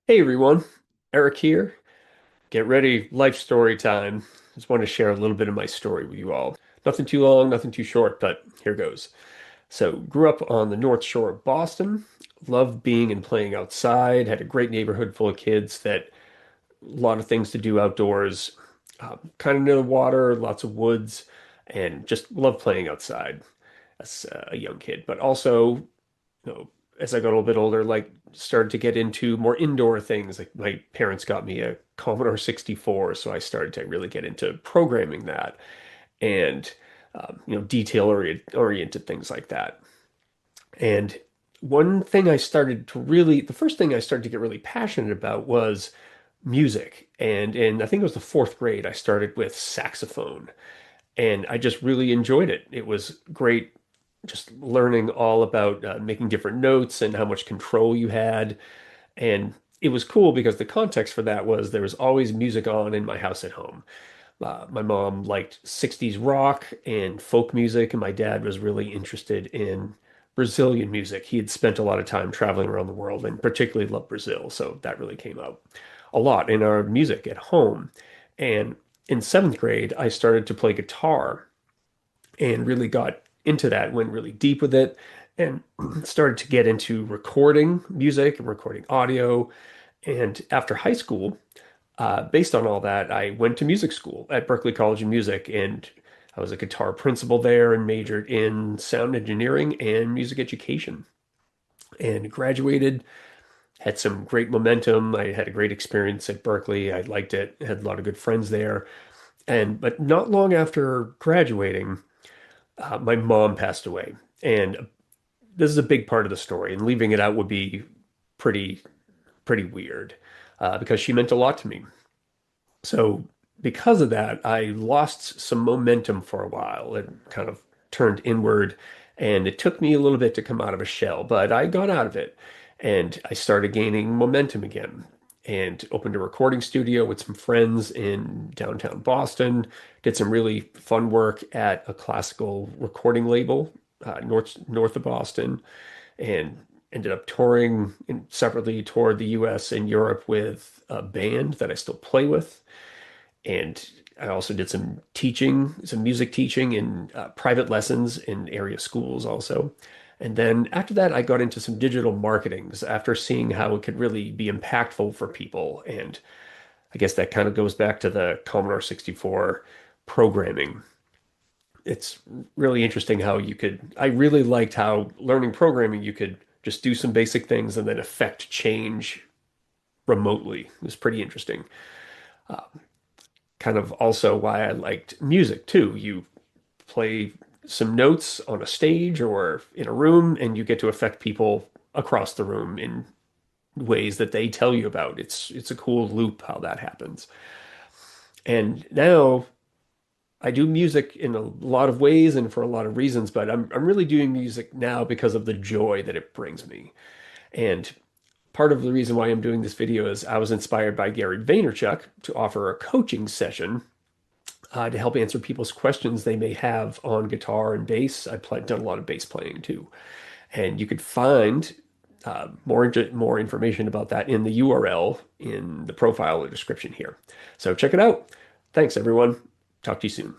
Hey everyone, Eric here. Get ready, life story time. Just want to share a little bit of my story with you all. Nothing too long, nothing too short, but here goes. So, grew up on the North Shore of Boston, loved being and playing outside, had a great neighborhood full of kids that a lot of things to do outdoors, kind of near the water, lots of woods, and just loved playing outside as a young kid. But also, as I got a little bit older, like started to get into more indoor things. Like my parents got me a Commodore 64, so I started to really get into programming that and oriented things like that. And one thing the first thing I started to get really passionate about was music. And in I think it was the fourth grade, I started with saxophone, and I just really enjoyed it. It was great just learning all about making different notes and how much control you had. And it was cool because the context for that was there was always music on in my house at home. My mom liked 60s rock and folk music, and my dad was really interested in Brazilian music. He had spent a lot of time traveling around the world and particularly loved Brazil. So that really came out a lot in our music at home. And in seventh grade, I started to play guitar and really got into that, went really deep with it, and started to get into recording music and recording audio. And after high school, based on all that, I went to music school at Berklee College of Music, and I was a guitar principal there and majored in sound engineering and music education. And graduated, had some great momentum. I had a great experience at Berklee. I liked it, had a lot of good friends there. And but not long after graduating, my mom passed away. And this is a big part of the story, and leaving it out would be pretty, pretty weird because she meant a lot to me. So, because of that, I lost some momentum for a while. It kind of turned inward, and it took me a little bit to come out of a shell, but I got out of it and I started gaining momentum again and opened a recording studio with some friends in downtown Boston. Did some really fun work at a classical recording label north of Boston, and ended up touring separately, toured the US and Europe with a band that I still play with. And I also did some teaching, some music teaching in private lessons in area schools also. And then after that, I got into some digital marketings after seeing how it could really be impactful for people. And I guess that kind of goes back to the Commodore 64 programming. It's really interesting how I really liked how learning programming, you could just do some basic things and then affect change remotely. It was pretty interesting. Uh, Kind of also why I liked music too. You play some notes on a stage or in a room, and you get to affect people across the room in ways that they tell you about. It's a cool loop how that happens. And now I do music in a lot of ways and for a lot of reasons, but I'm really doing music now because of the joy that it brings me. And part of the reason why I'm doing this video is I was inspired by Gary Vaynerchuk to offer a coaching session to help answer people's questions they may have on guitar and bass. Done a lot of bass playing too. And you could find more information about that in the URL in the profile or description here. So check it out. Thanks, everyone. Talk to you soon.